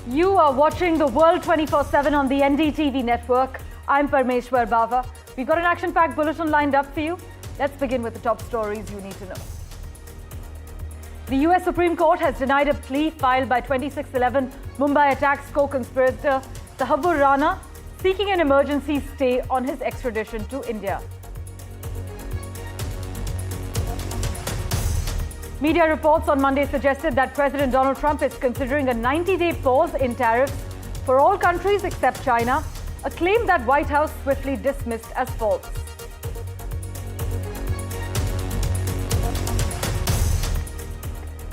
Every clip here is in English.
You are watching the world 24/7 on the NDTV network. I'm Parmeshwar Bawa. We've got an action-packed bulletin lined up for you. Let's begin with the top stories you need to know. The US Supreme Court has denied a plea filed by 2611 Mumbai attacks co-conspirator Tahawwur Rana, seeking an emergency stay on his extradition to India. Media reports on Monday suggested that President Donald Trump is considering a 90-day pause in tariffs for all countries except China, a claim that White House swiftly dismissed as false.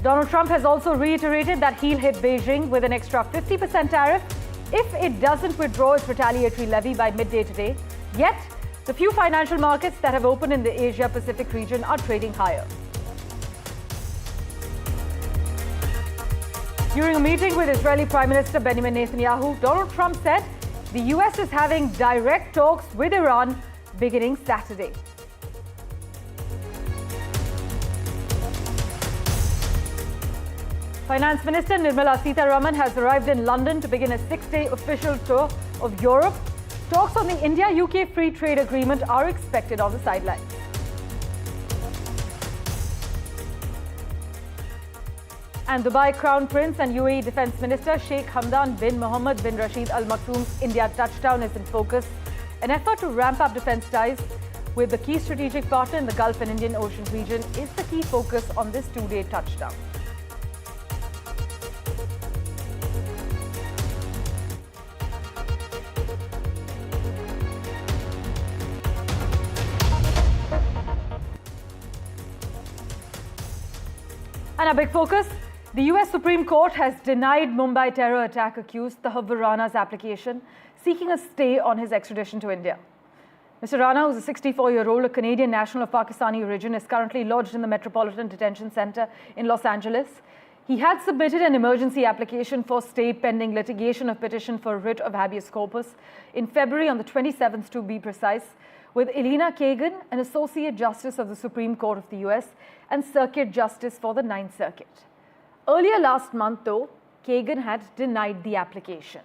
Donald Trump has also reiterated that he'll hit Beijing with an extra 50% tariff if it doesn't withdraw its retaliatory levy by midday today. Yet, the few financial markets that have opened in the Asia-Pacific region are trading higher. During a meeting with Israeli Prime Minister Benjamin Netanyahu, Donald Trump said the US is having direct talks with Iran beginning Saturday. Finance Minister Nirmala Sitharaman has arrived in London to begin a 6-day official tour of Europe. Talks on the India-UK Free Trade Agreement are expected on the sidelines. And Dubai Crown Prince and UAE Defence Minister Sheikh Hamdan bin Mohammed bin Rashid Al Maktoum's India touchdown is in focus. An effort to ramp up defence ties with the key strategic partner in the Gulf and Indian Ocean region is the key focus on this 2-day touchdown. And our big focus, the US Supreme Court has denied Mumbai terror attack accused Tahawwur Rana's application, seeking a stay on his extradition to India. Mr. Rana, who's a 64-year-old, a Canadian national of Pakistani origin, is currently lodged in the Metropolitan Detention Center in Los Angeles. He had submitted an emergency application for stay pending litigation of petition for writ of habeas corpus in February on the 27th to be precise, with Elena Kagan, an Associate Justice of the Supreme Court of the US and Circuit Justice for the Ninth Circuit. Earlier last month, though, Kagan had denied the application.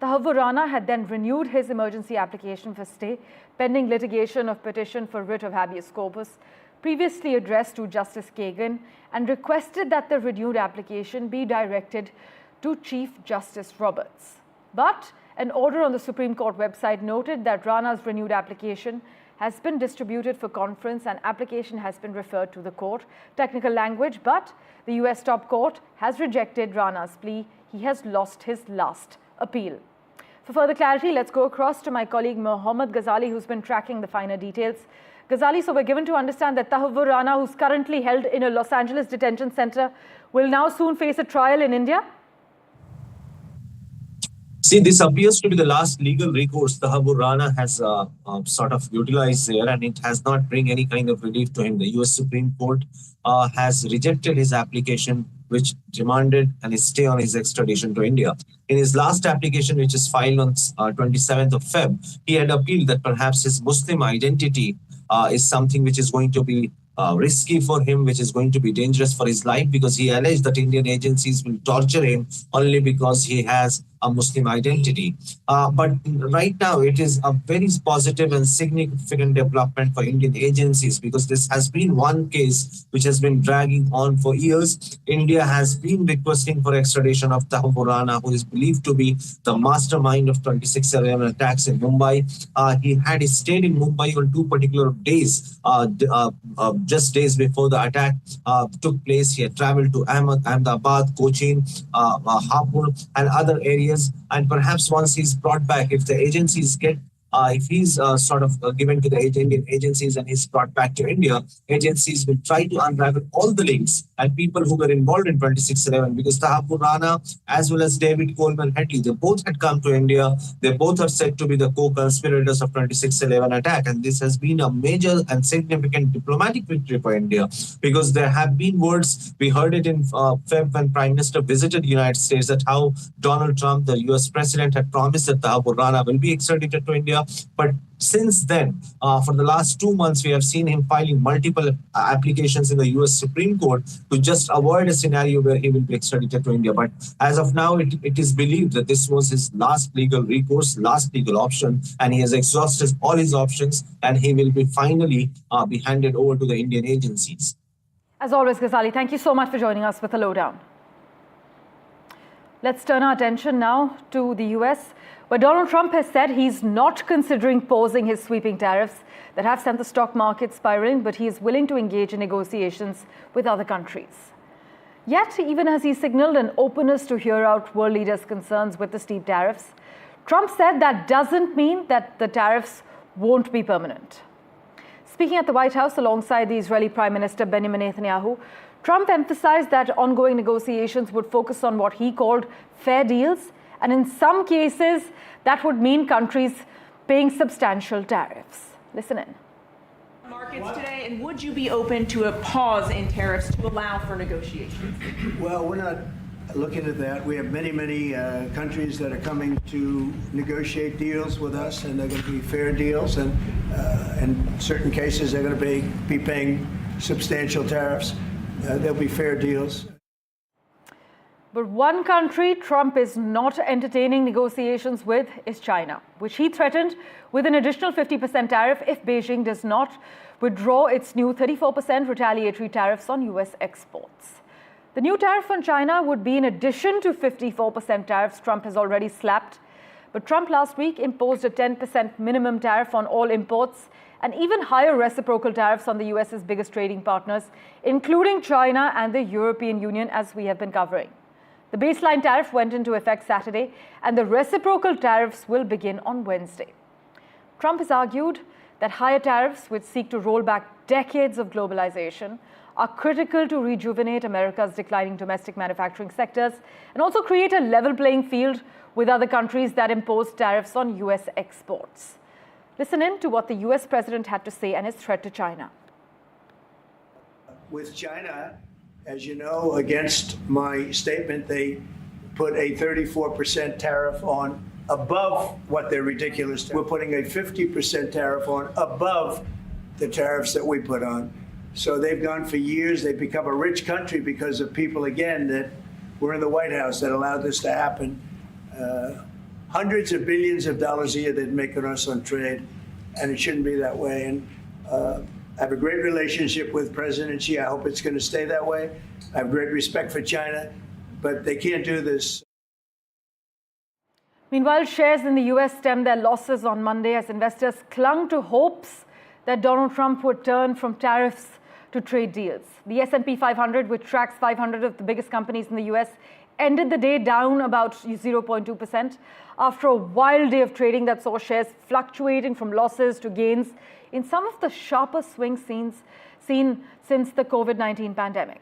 Tahawwur Rana had then renewed his emergency application for stay, pending litigation of petition for writ of habeas corpus, previously addressed to Justice Kagan, and requested that the renewed application be directed to Chief Justice Roberts. But an order on the Supreme Court website noted that Rana's renewed application has been distributed for conference and application has been referred to the court. Technical language, but the US top court has rejected Rana's plea. He has lost his last appeal. For further clarity, let's go across to my colleague Mohammed Ghazali, who's been tracking the finer details. Ghazali, so we're given to understand that Tahawwur Rana, who's currently held in a Los Angeles detention center, will now soon face a trial in India? See, this appears to be the last legal recourse Tahawwur Rana has sort of utilized there, and it has not bring any kind of relief to him. The US Supreme Court has rejected his application, which demanded a stay on his extradition to India. In his last application, which is filed on 27th of Feb, he had appealed that perhaps his Muslim identity is something which is going to be risky for him, which is going to be dangerous for his life, because he alleged that Indian agencies will torture him only because he has a Muslim identity. But right now, it is a very positive and significant development for Indian agencies, because this has been one case which has been dragging on for years. India has been requesting for extradition of Tahawwur Rana, who is believed to be the mastermind of 2611 attacks in Mumbai. He had stayed in Mumbai on 2 particular days, just days before the attack took place. He had traveled to Ahmedabad, Cochin, Hapur, and other areas. And perhaps once he's brought back, if the agencies get if he's sort of given to the Indian agencies and he's brought back to India, agencies will try to unravel all the links and people who were involved in 2611, because Tahawwur Rana as well as David Coleman Headley, they both had come to India. They both are said to be the co-conspirators of 2611 attack. And this has been a major and significant diplomatic victory for India, because there have been words, we heard it in Feb when Prime Minister visited the United States, that how Donald Trump, the US president, had promised that Tahawwur Rana will be extradited to India. But since then, for the last 2 months, we have seen him filing multiple applications in the US Supreme Court to just avoid a scenario where he will be extradited to India. But as of now, it is believed that this was his last legal recourse, last legal option, and he has exhausted all his options, and he will be finally be handed over to the Indian agencies. As always, Ghazali, thank you so much for joining us with the lowdown. Let's turn our attention now to the US, where Donald Trump has said he's not considering pausing his sweeping tariffs that have sent the stock market spiraling, but he is willing to engage in negotiations with other countries. Yet, even as he signaled an openness to hear out world leaders' concerns with the steep tariffs, Trump said that doesn't mean that the tariffs won't be permanent. Speaking at the White House alongside the Israeli Prime Minister Benjamin Netanyahu, Trump emphasized that ongoing negotiations would focus on what he called fair deals, and in some cases, that would mean countries paying substantial tariffs. Listen in. Markets today, and would you be open to a pause in tariffs to allow for negotiations? Well, we're not looking at that. We have many countries that are coming to negotiate deals with us, and they're going to be fair deals, and in certain cases, they're going to be paying substantial tariffs. There'll be fair deals. But one country Trump is not entertaining negotiations with is China, which he threatened with an additional 50% tariff if Beijing does not withdraw its new 34% retaliatory tariffs on US exports. The new tariff on China would be in addition to 54% tariffs Trump has already slapped. But Trump last week imposed a 10% minimum tariff on all imports and even higher reciprocal tariffs on the US's biggest trading partners, including China and the European Union, as we have been covering. The baseline tariff went into effect Saturday, and the reciprocal tariffs will begin on Wednesday. Trump has argued that higher tariffs, which seek to roll back decades of globalization, are critical to rejuvenate America's declining domestic manufacturing sectors and also create a level playing field with other countries that impose tariffs on US exports. Listen in to what the US president had to say and his threat to China. With China, as you know, against my statement, they put a 34% tariff on above what their ridiculous. We're putting a 50% tariff on above the tariffs that we put on. So they've gone for years. They've become a rich country because of people, again, that were in the White House that allowed this to happen. Hundreds of billions of dollars a year they'd make on us on trade, and it shouldn't be that way. And I have a great relationship with President Xi. I hope it's going to stay that way. I have great respect for China, but they can't do this. Meanwhile, shares in the US stemmed their losses on Monday as investors clung to hopes that Donald Trump would turn from tariffs to trade deals. The S&P 500, which tracks 500 of the biggest companies in the US, ended the day down about 0.2% after a wild day of trading that saw shares fluctuating from losses to gains in some of the sharpest swings seen since the COVID-19 pandemic.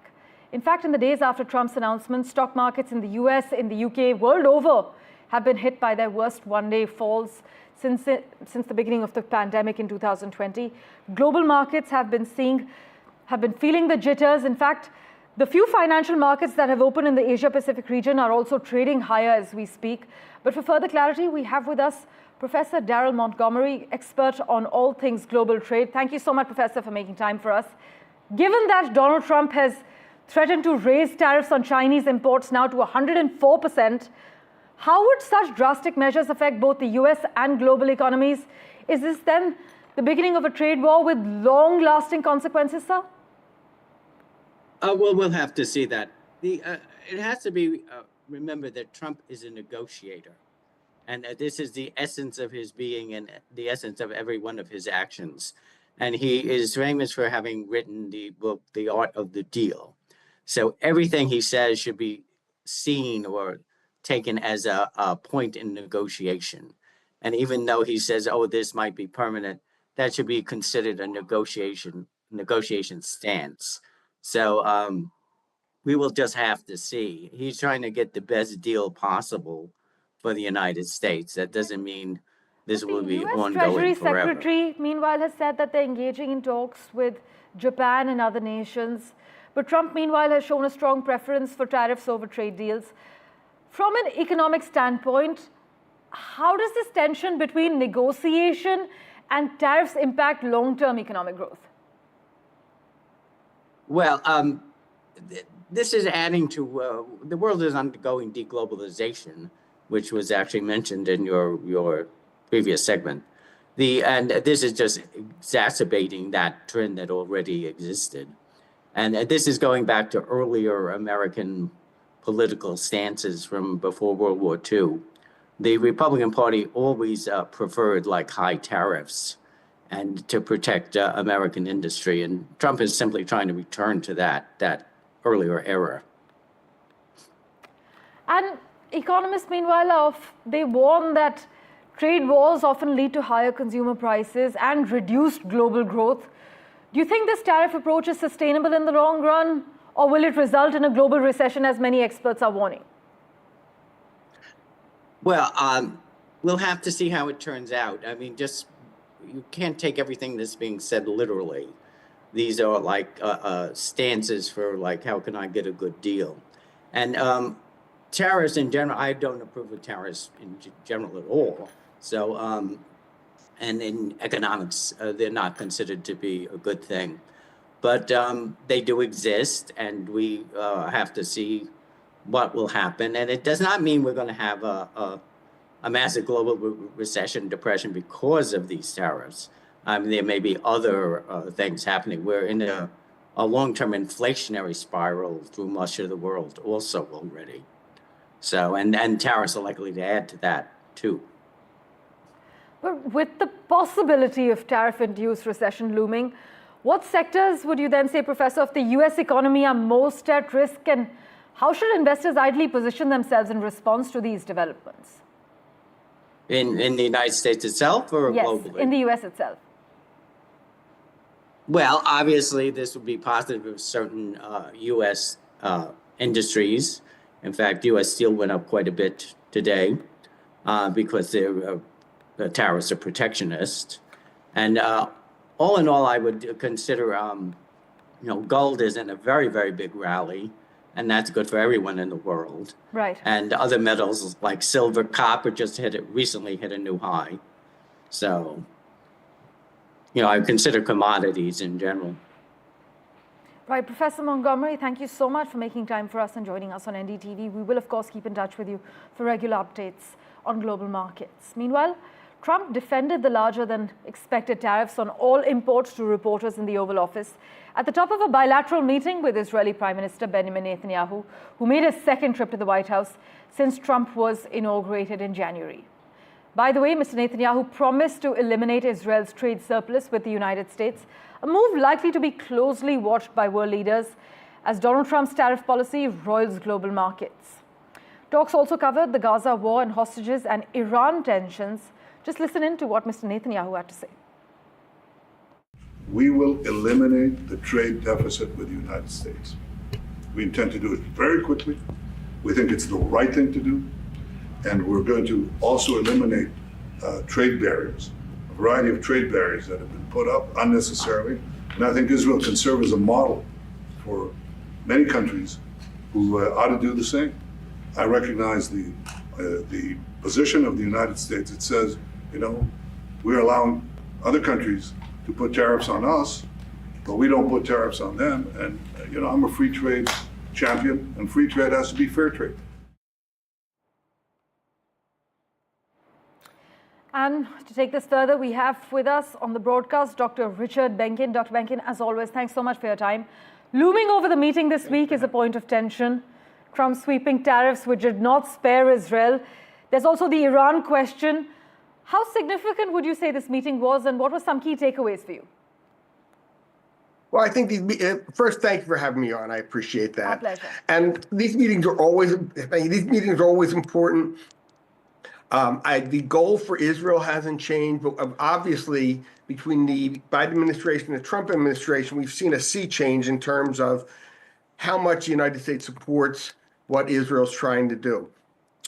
In fact, in the days after Trump's announcement, stock markets in the US, in the UK, world over have been hit by their worst one-day falls since the beginning of the pandemic in 2020. Global markets have been feeling the jitters. In fact, the few financial markets that have opened in the Asia-Pacific region are also trading higher as we speak. But for further clarity, we have with us Professor Darrell Montgomery, expert on all things global trade. Thank you so much, Professor, for making time for us. Given that Donald Trump has threatened to raise tariffs on Chinese imports now to 104%, how would such drastic measures affect both the US and global economies? Is this then the beginning of a trade war with long-lasting consequences, sir? Well, we'll have to see that. It has to be remembered that Trump is a negotiator, and this is the essence of his being and the essence of every one of his actions. And he is famous for having written the book, The Art of the Deal. So everything he says should be seen or taken as a point in negotiation. And even though he says, oh, this might be permanent, that should be considered a negotiation stance. So we will just have to see. He's trying to get the best deal possible for the United States. That doesn't mean this will be ongoing forever. The US Treasury Secretary, meanwhile, has said that they're engaging in talks with Japan and other nations. But Trump, meanwhile, has shown a strong preference for tariffs over trade deals. From an economic standpoint, how does this tension between negotiation and tariffs impact long-term economic growth? Well, this is adding to the world is undergoing deglobalization, which was actually mentioned in your previous segment. And this is just exacerbating that trend that already existed. And this is going back to earlier American political stances from before World War II. The Republican Party always preferred like high tariffs and to protect American industry. And Trump is simply trying to return to that earlier era. And economists, meanwhile, they warn that trade wars often lead to higher consumer prices and reduced global growth. Do you think this tariff approach is sustainable in the long run, or will it result in a global recession, as many experts are warning? Well, we'll have to see how it turns out. I mean, you can't take everything that's being said literally. These are like stances for like, how can I get a good deal? And tariffs in general, I don't approve of tariffs in general at all. So, and in economics, they're not considered to be a good thing. But they do exist, and we have to see what will happen. And it does not mean we're going to have a massive global recession, depression because of these tariffs. I mean, there may be other things happening. We're in a long-term inflationary spiral through much of the world also already. So, and tariffs are likely to add to that too. But with the possibility of tariff-induced recession looming, what sectors would you then say, Professor, of the US economy are most at risk, and how should investors ideally position themselves in response to these developments? In the United States itself or globally? Yes, in the US itself. Well, obviously, this would be positive for certain U.S. Industries. In fact, U.S. steel went up quite a bit today because the tariffs are protectionist. And all in all, I would consider, gold is in a very, very big rally, and that's good for everyone in the world. Right. And other metals like silver, copper recently hit a new high. So, I consider commodities in general. Right. Professor Montgomery, thank you so much for making time for us and joining us on NDTV. We will, of course, keep in touch with you for regular updates on global markets. Meanwhile, Trump defended the larger-than-expected tariffs on all imports to reporters in the Oval Office at the top of a bilateral meeting with Israeli Prime Minister Benjamin Netanyahu, who made his second trip to the White House since Trump was inaugurated in January. By the way, Mr. Netanyahu promised to eliminate Israel's trade surplus with the United States, a move likely to be closely watched by world leaders as Donald Trump's tariff policy roils global markets. Talks also covered the Gaza war and hostages and Iran tensions. Just listen in to what Mr. Netanyahu had to say. We will eliminate the trade deficit with the United States. We intend to do it very quickly. We think it's the right thing to do. And we're going to also eliminate trade barriers, a variety of trade barriers that have been put up unnecessarily. And I think Israel can serve as a model for many countries who ought to do the same. I recognize the position of the United States. It says, we're allowing other countries to put tariffs on us, but we don't put tariffs on them. And, I'm a free trade champion, and free trade has to be fair trade. And to take this further, we have with us on the broadcast Dr. Richard Benkin. Dr. Benkin, as always, thanks so much for your time. Looming over the meeting this week is a point of tension. Trump's sweeping tariffs, which did not spare Israel. There's also the Iran question. How significant would you say this meeting was, and what were some key takeaways for you? Well, I think first, thank you for having me on. I appreciate that. Our pleasure. And these meetings are always important. The goal for Israel hasn't changed, but obviously between the Biden administration and the Trump administration, we've seen a sea change in terms of how much the United States supports what Israel's trying to do.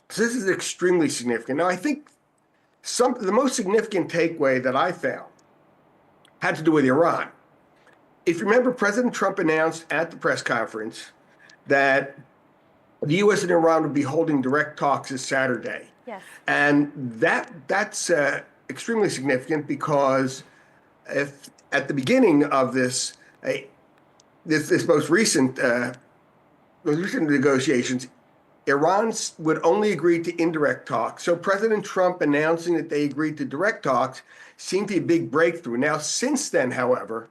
So this is extremely significant. Now, I think the most significant takeaway that I found had to do with Iran. If you remember, President Trump announced at the press conference that the U.S. and Iran would be holding direct talks this Saturday. Yes. And that's extremely significant because if at the beginning of this most recent negotiations, Iran would only agree to indirect talks. So President Trump announcing that they agreed to direct talks seemed to be a big breakthrough. Now, since then, however,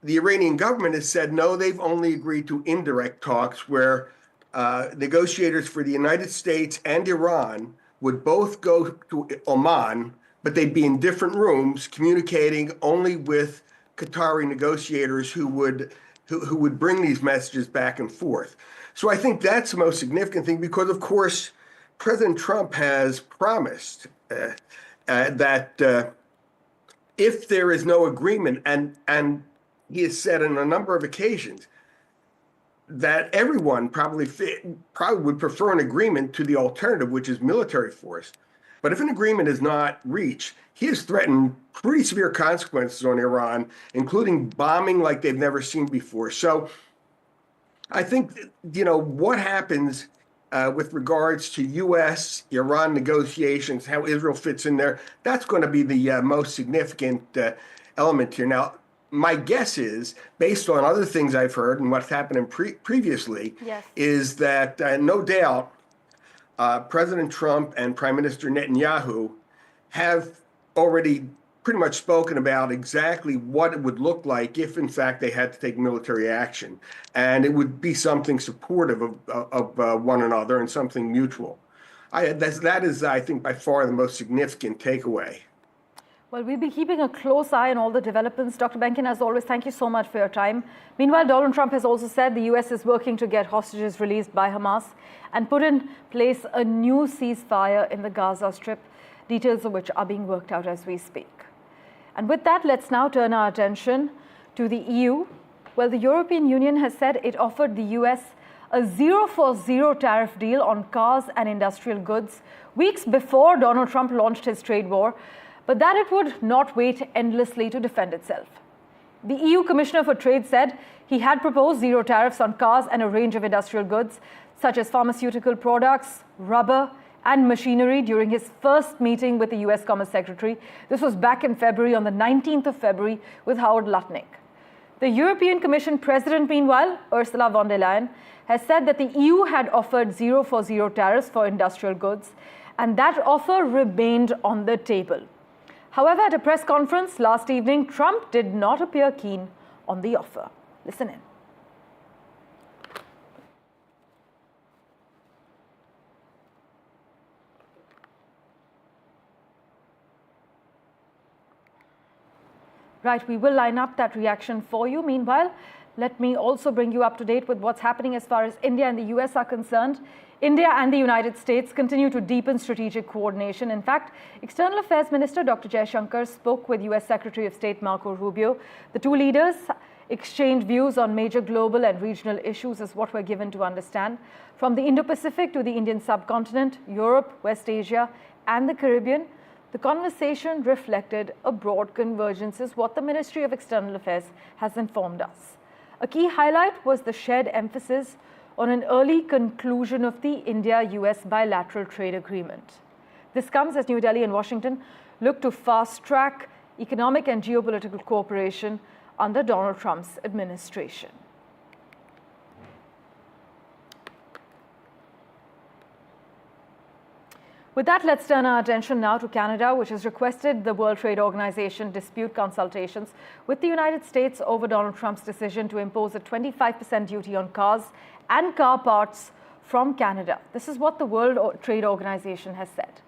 the Iranian government has said, no, they've only agreed to indirect talks where negotiators for the United States and Iran would both go to Oman, but they'd be in different rooms communicating only with Qatari negotiators who would bring these messages back and forth. So I think that's the most significant thing because, of course, President Trump has promised that if there is no agreement, and he has said on a number of occasions that everyone probably would prefer an agreement to the alternative, which is military force. But if an agreement is not reached, he has threatened pretty severe consequences on Iran, including bombing like they've never seen before. So I think, what happens with regards to U.S.-Iran negotiations, how Israel fits in there, that's going to be the most significant element here. Now, my guess is, based on other things I've heard and what's happened previously, yes, is that no doubt President Trump and Prime Minister Netanyahu have already pretty much spoken about exactly what it would look like if, in fact, they had to take military action. And it would be something supportive of one another and something mutual. That is, I think, by far the most significant takeaway. Well, we'll be keeping a close eye on all the developments. Dr. Benkin, as always, thank you so much for your time. Meanwhile, Donald Trump has also said the U.S. is working to get hostages released by Hamas and put in place a new ceasefire in the Gaza Strip, details of which are being worked out as we speak. And with that, let's now turn our attention to the EU. Well, the European Union has said it offered the US a 0-for-0 tariff deal on cars and industrial goods weeks before Donald Trump launched his trade war, but that it would not wait endlessly to defend itself. The EU Commissioner for Trade said he had proposed zero tariffs on cars and a range of industrial goods, such as pharmaceutical products, rubber, and machinery during his first meeting with the US Commerce Secretary. This was back in February, on the 19th of February, with Howard Lutnick. The European Commission President, meanwhile, Ursula von der Leyen, has said that the EU had offered 0-for-0 tariffs for industrial goods, and that offer remained on the table. However, at a press conference last evening, Trump did not appear keen on the offer. Listen in. Right, we will line up that reaction for you. Meanwhile, let me also bring you up to date with what's happening as far as India and the US are concerned. India and the United States continue to deepen strategic coordination. In fact, External Affairs Minister Dr. Jaishankar spoke with US Secretary of State Marco Rubio. The two leaders exchanged views on major global and regional issues, is what we're given to understand. From the Indo-Pacific to the Indian subcontinent, Europe, West Asia, and the Caribbean, the conversation reflected a broad convergence, is what the Ministry of External Affairs has informed us. A key highlight was the shared emphasis on an early conclusion of the India-US bilateral trade agreement. This comes as New Delhi and Washington look to fast-track economic and geopolitical cooperation under Donald Trump's administration. With that, let's turn our attention now to Canada, which has requested the World Trade Organization dispute consultations with the United States over Donald Trump's decision to impose a 25% duty on cars and car parts from Canada. This is what the World Trade Organization has said.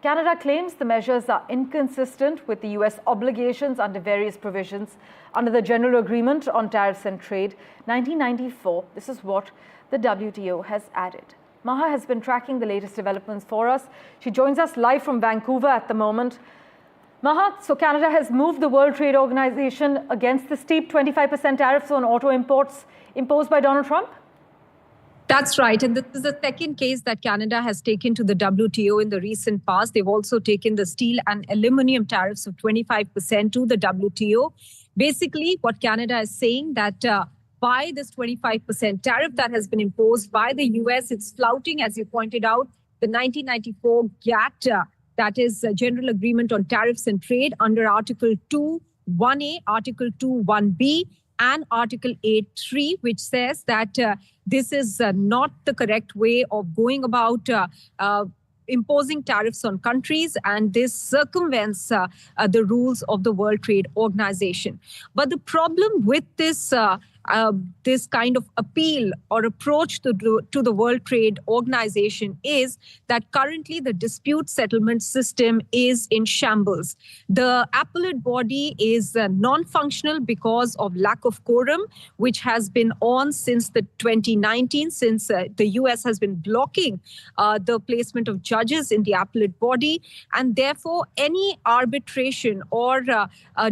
Canada claims the measures are inconsistent with the US obligations under various provisions under the General Agreement on Tariffs and Trade, 1994. This is what the WTO has added. Maha has been tracking the latest developments for us. She joins us live from Vancouver at the moment. Maha, so Canada has moved the World Trade Organization against the steep 25% tariffs on auto imports imposed by Donald Trump? That's right. And this is the second case that Canada has taken to the WTO in the recent past. They've also taken the steel and aluminum tariffs of 25% to the WTO. Basically, what Canada is saying that by this 25% tariff that has been imposed by the US, it's flouting, as you pointed out, the 1994 GATT, that is General Agreement on Tariffs and Trade, under Article 2(1)(a), Article 2(1)(b), and Article 8(3), which says that this is not the correct way of going about imposing tariffs on countries, and this circumvents the rules of the World Trade Organization. But the problem with this this kind of appeal or approach to the World Trade Organization is that currently the dispute settlement system is in shambles. The appellate body is non-functional because of lack of quorum, which has been on since the 2019, since the US has been blocking the placement of judges in the appellate body, and therefore any arbitration or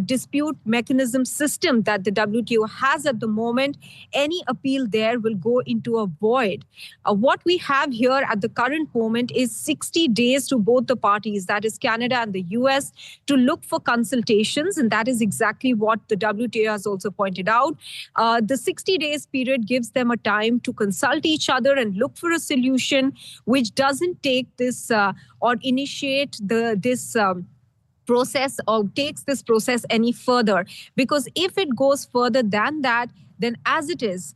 dispute mechanism system that the WTO has at the moment, any appeal there will go into a void. What we have here at the current moment is 60 days to both the parties, that is Canada and the US, to look for consultations, and that is exactly what the WTO has also pointed out. The 60 days period gives them a time to consult each other and look for a solution which doesn't take this or initiate this process or takes this process any further. Because if it goes further than that, then as it is,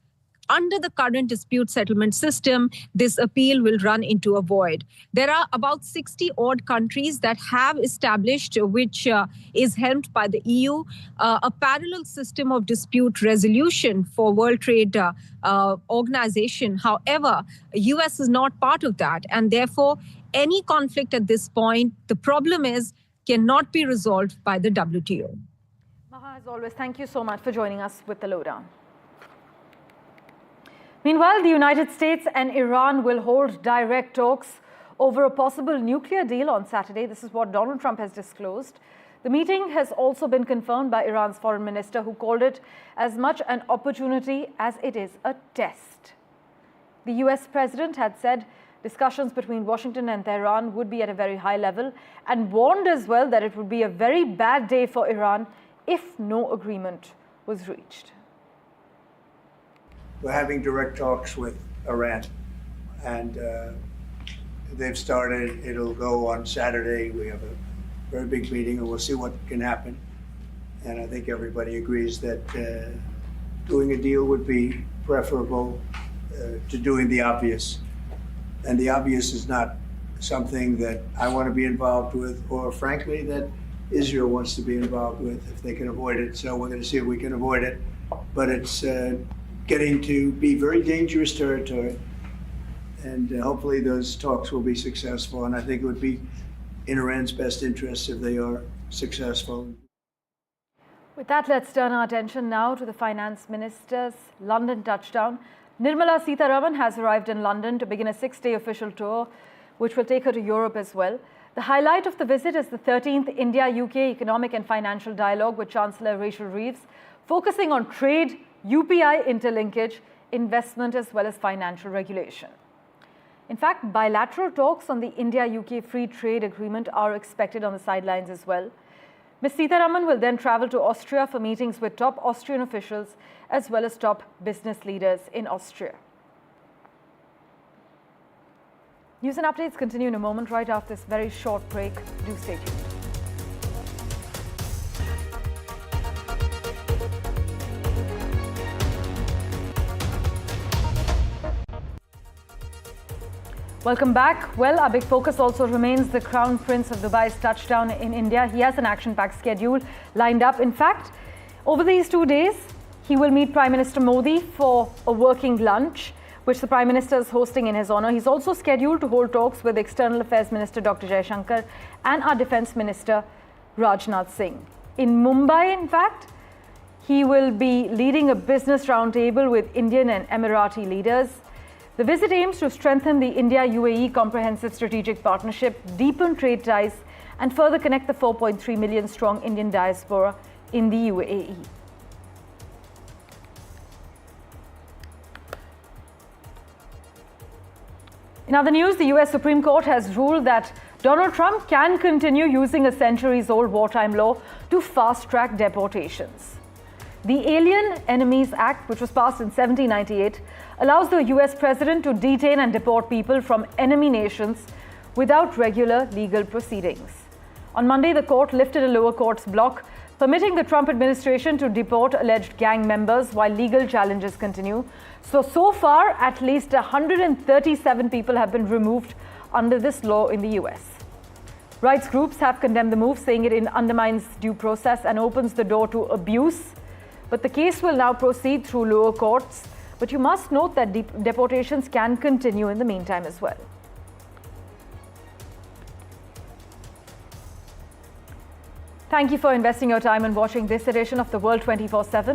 under the current dispute settlement system, this appeal will run into a void. There are about 60 odd countries that have established, which is helmed by the EU, a parallel system of dispute resolution for World Trade Organization. However, US is not part of that, and therefore any conflict at this point, the problem is, cannot be resolved by the WTO. Maha, as always, thank you so much for joining us with the lowdown. Meanwhile, the United States and Iran will hold direct talks over a possible nuclear deal on Saturday. This is what Donald Trump has disclosed. The meeting has also been confirmed by Iran's foreign minister, who called it as much an opportunity as it is a test. The US president had said discussions between Washington and Tehran would be at a very high level, and warned as well that it would be a very bad day for Iran if no agreement was reached. We're having direct talks with Iran, and they've started. It'll go on Saturday. We have a very big meeting, and we'll see what can happen. And I think everybody agrees that doing a deal would be preferable to doing the obvious. And the obvious is not something that I want to be involved with, or frankly, that Israel wants to be involved with if they can avoid it. So we're going to see if we can avoid it. But it's getting to be very dangerous territory. And hopefully those talks will be successful. And I think it would be in Iran's best interest if they are successful. With that, let's turn our attention now to the Finance Minister's London touchdown. Nirmala Sitharaman has arrived in London to begin a 6-day official tour, which will take her to Europe as well. The highlight of the visit is the 13th India-UK Economic and Financial Dialogue with Chancellor Rachel Reeves, focusing on trade, UPI interlinkage, investment, as well as financial regulation. In fact, bilateral talks on the India-UK Free Trade Agreement are expected on the sidelines as well. Ms. Sitharaman will then travel to Austria for meetings with top Austrian officials as well as top business leaders in Austria. News and updates continue in a moment right after this very short break. Do stay tuned. Welcome back. Well, our big focus also remains the Crown Prince of Dubai's touchdown in India. He has an action-packed schedule lined up. In fact, over these 2 days, he will meet Prime Minister Modi for a working lunch, which the Prime Minister is hosting in his honor. He's also scheduled to hold talks with External Affairs Minister Dr. Jaishankar and our Defence Minister Rajnath Singh. In Mumbai, in fact, he will be leading a business roundtable with Indian and Emirati leaders. The visit aims to strengthen the India-UAE Comprehensive Strategic Partnership, deepen trade ties, and further connect the 4.3 million strong Indian diaspora in the UAE. In other news, the US Supreme Court has ruled that Donald Trump can continue using a centuries-old wartime law to fast-track deportations. The Alien Enemies Act, which was passed in 1798, allows the US president to detain and deport people from enemy nations without regular legal proceedings. On Monday, the court lifted a lower court's block, permitting the Trump administration to deport alleged gang members while legal challenges continue. So far, at least 137 people have been removed under this law in the US. Rights groups have condemned the move, saying it undermines due process and opens the door to abuse. But the case will now proceed through lower courts. But you must note that deportations can continue in the meantime as well. Thank you for investing your time and watching this edition of The World 24/7.